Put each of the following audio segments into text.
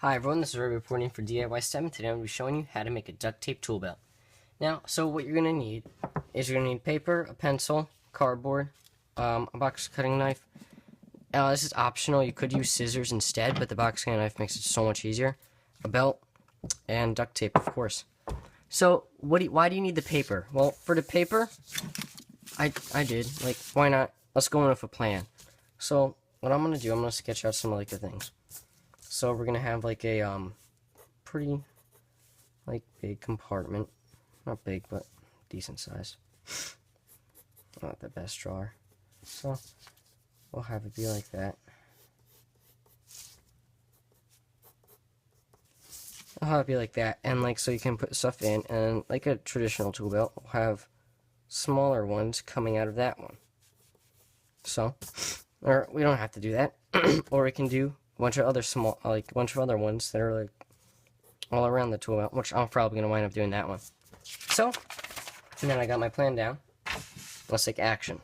Hi everyone, this is Ray reporting for DIY STEM, and today I'm going to be showing you how to make a duct tape tool belt. Now, so what you're going to need is you're going to need paper, a pencil, cardboard, a box cutting knife. This is optional, you could use scissors instead, but the box cutting knife makes it so much easier. A belt, and duct tape, of course. So, why do you need the paper? Well, for the paper, I did, why not? Let's go in with a plan. So, what I'm going to do, I'm going to sketch out some of the things. So we're gonna have a pretty big compartment, not big but decent sized. Not the best drawer, so we'll have it be like that. I'll have it be like that, and so you can put stuff in, and like a traditional tool belt, we'll have smaller ones coming out of that one. So, or we don't have to do that, or we can do a bunch of other bunch of other ones that are all around the tool belt, which I'm probably gonna wind up doing that one. So, and then I got my plan down. Let's take action.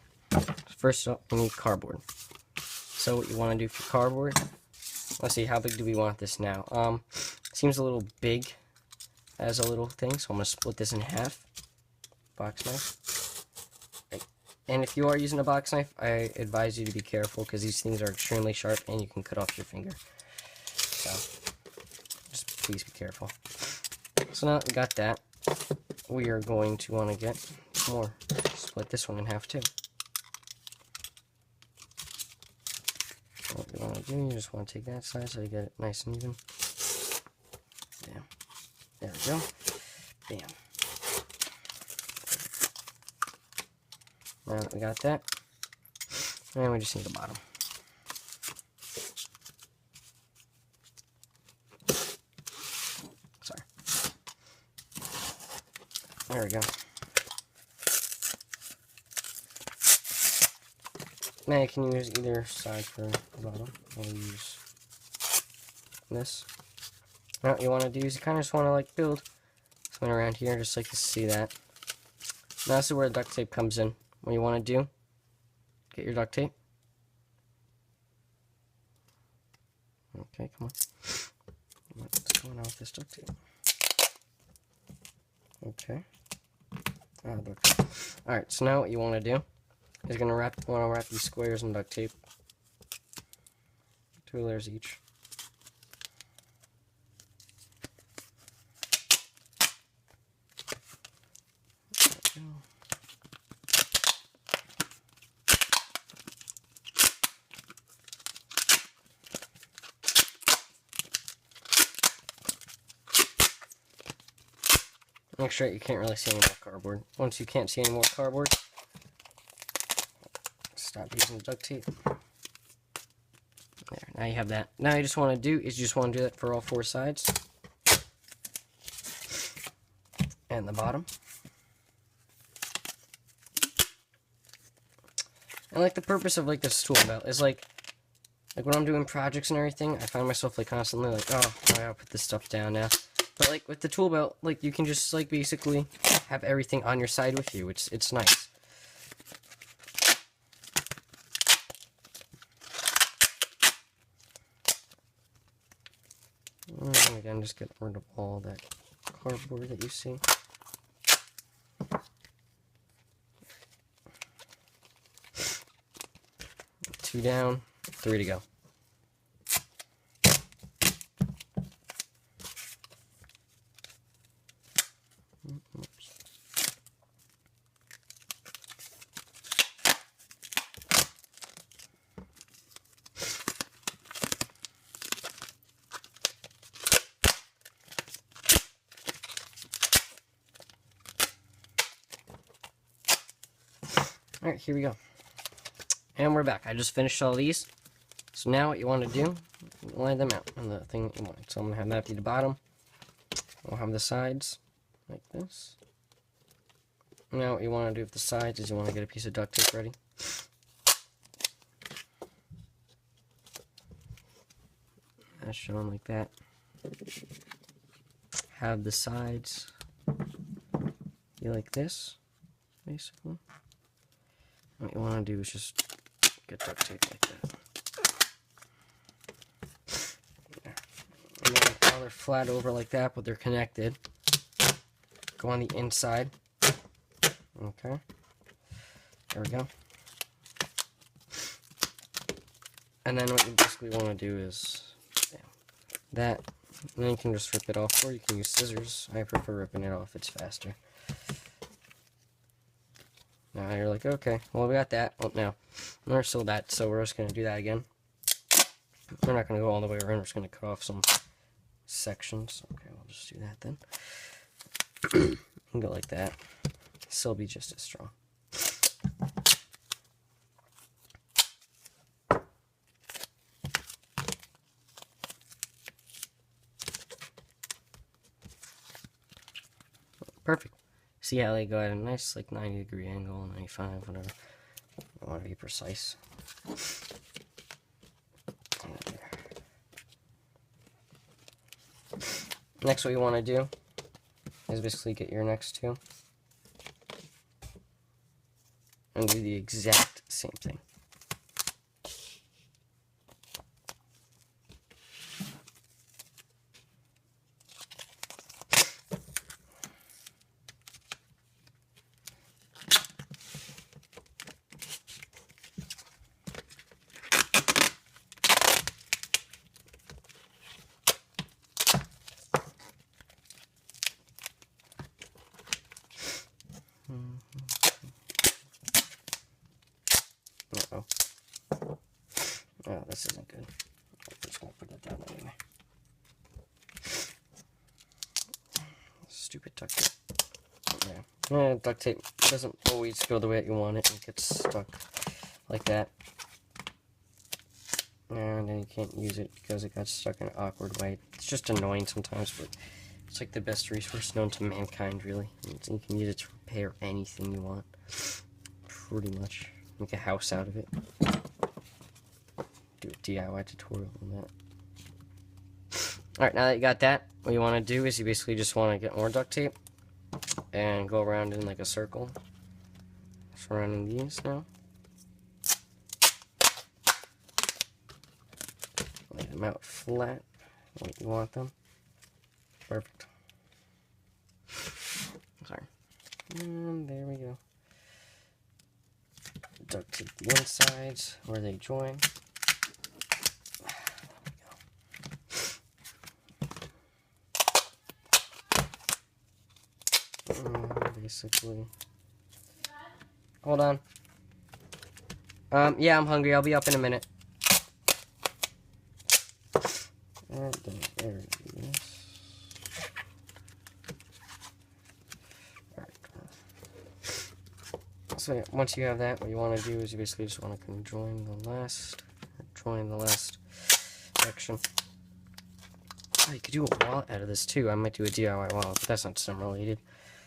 First up, we need cardboard. So what you want to do for cardboard? Let's see, how big do we want this now? Seems a little big as a little thing, so I'm gonna split this in half. Box knife. And if you are using a box knife, I advise you to be careful because these things are extremely sharp and you can cut off your finger. So, just please be careful. So now that we got that, we are going to want to get more. Split this one in half too. What you want to do, you just want to take that side so you get it nice and even. Bam. There we go. Bam. Now that we got that, and we just need the bottom. Sorry. There we go. Now you can use either side for the bottom. I'll use this. Now what you want to do is you kind of just want to build something around here, just to see that. Now this is where the duct tape comes in. What you want to do, get your duct tape. Okay, come on. What's going on with this duct tape? Okay. Alright, so now what you want to do is going to wrap these squares in duct tape. 2 layers each. There we go. Make sure you can't really see any more cardboard. Once you can't see any more cardboard, stop using the duct tape. There, now you have that. Now you just want to do that for all 4 sides. And the bottom. And the purpose of this tool belt is when I'm doing projects and everything, I find myself constantly oh, I gotta put this stuff down now. But with the tool belt, you can just basically have everything on your side with you. It's nice. And again, just get rid of all that cardboard that you see. 2 down, 3 to go. Alright, here we go. And we're back. I just finished all these. So now what you want to do, line them out on the thing that you want. So I'm going to have that be the bottom. We'll have the sides like this. Now what you want to do with the sides is you want to get a piece of duct tape ready. That's shown like that. Have the sides be like this, basically. What you want to do is just get duct tape like that. And then they're flat over like that, but they're connected. Go on the inside. Okay. There we go. And then what you basically want to do is that. And then you can just rip it off, or you can use scissors. I prefer ripping it off, it's faster. Now you're like, okay, well we got that. Oh, now, we're still that, so we're just going to do that again. We're not going to go all the way around, we're just going to cut off some sections. Okay, we'll just do that then. And go like that. Still be just as strong. Perfect. See how they go at a nice, like, 90-degree angle, 95, whatever. I want to be precise. Next, what you want to do is basically get your next two and do the exact same thing. Uh-oh. Oh, this isn't good. I'm just gonna put that down anyway. Stupid duct tape. Yeah, duct tape doesn't always go the way that you want it. It gets stuck like that. And then you can't use it because it got stuck in an awkward way. It's just annoying sometimes, but it's like the best resource known to mankind, really. You can use it to repair anything you want. Pretty much. Make a house out of it. Do a DIY tutorial on that. Alright, now that you got that, what you want to do is you basically just want to get more duct tape and go around in like a circle. Surrounding these now. Lay them out flat like you want them. Perfect. Sorry. And there we go. Duct tape the insides where they join. Basically. Hold on. Yeah, I'm hungry. I'll be up in a minute. And then there it is. Alright. So yeah, once you have that, what you want to do is you basically just want to join the last section. Oh, you could do a wallet out of this too. I might do a DIY wallet, but that's not STEM related.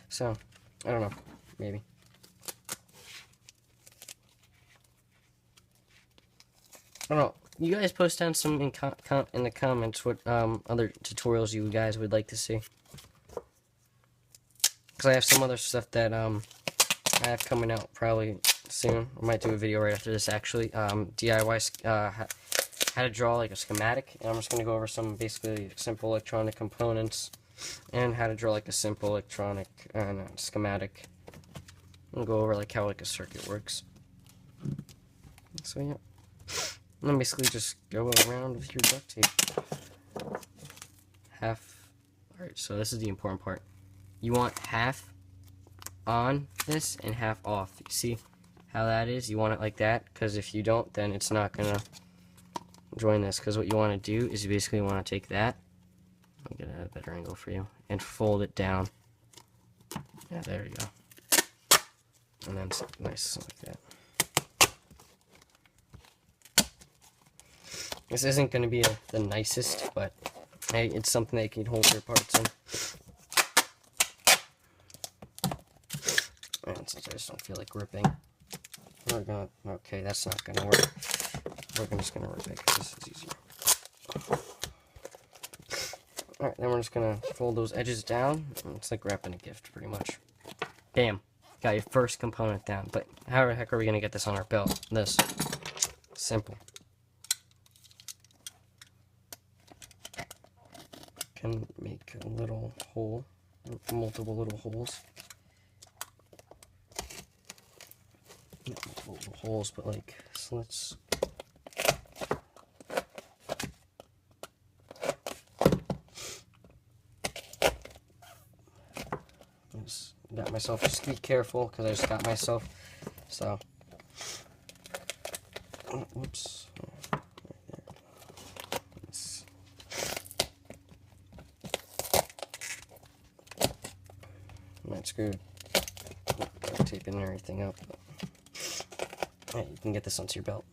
So, I don't know. Maybe. I don't know. You guys post down some in the comments what other tutorials you guys would like to see. Because I have some other stuff that I have coming out probably soon. I might do a video right after this actually. DIY how to draw like a schematic. And I'm just going to go over some basically simple electronic components and how to draw like a simple electronic schematic. I'll go over like how like a circuit works. So yeah. And then basically just go around with your duct tape. Half. Alright, so this is the important part. You want half on this and half off. You see how that is? You want it like that, because if you don't, then it's not going to join this. Because what you want to do is you basically want to take that. I'll get a better angle for you. And fold it down. Yeah, there you go. And then it's nice like that. This isn't going to be the nicest, but hey, it's something that you can hold your parts in. And since I just don't feel like ripping, we're gonna, okay, that's not gonna work. We're just gonna rip it because this is easier. Alright, then we're just gonna fold those edges down. It's like wrapping a gift, pretty much. Bam. Got your first component down. But how the heck are we gonna get this on our belt? This. Simple. can make a little hole, multiple little holes. Not multiple little holes, but like slits. Got myself, just be careful because I just got myself, so, oh, whoops, right there. Might screw duct taping and everything up, but yeah, you can get this onto your belt.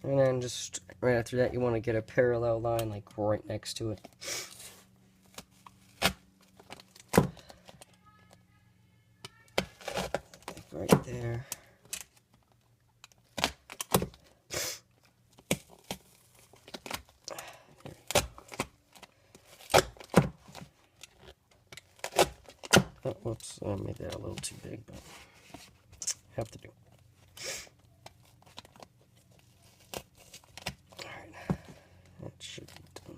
And then just right after that, you want to get a parallel line like right next to it. Right there. Oh, whoops, I made that a little too big, but have to do. Alright, that should be done.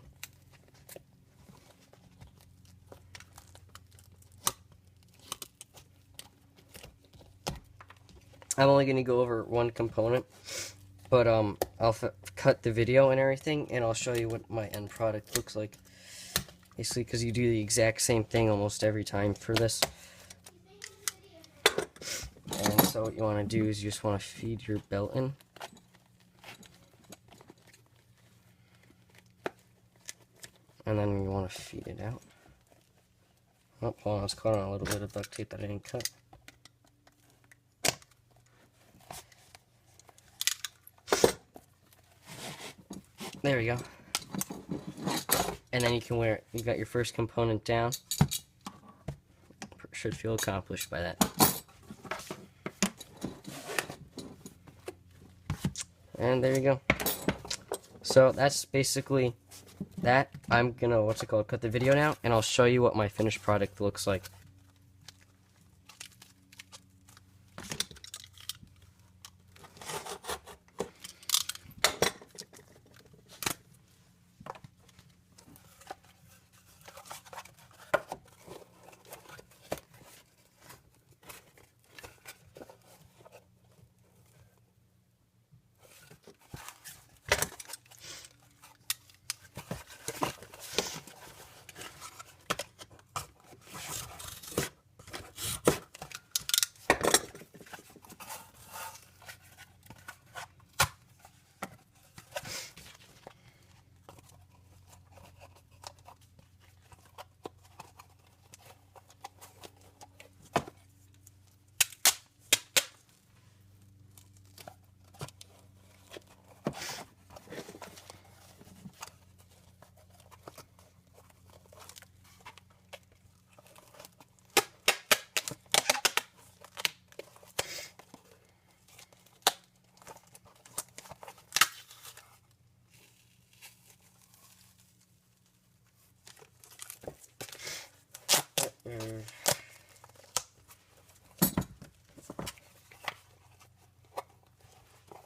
I'm only going to go over one component, but I'll cut the video and everything, and I'll show you what my end product looks like. Basically, because you do the exact same thing almost every time for this. And so what you want to do is you just want to feed your belt in. And then you want to feed it out. Oh, hold on, it's caught on a little bit of duct tape that I didn't cut. There we go. And then you can wear it. You got your first component down. Should feel accomplished by that. And there you go. So that's basically that. I'm gonna, cut the video now, and I'll show you what my finished product looks like.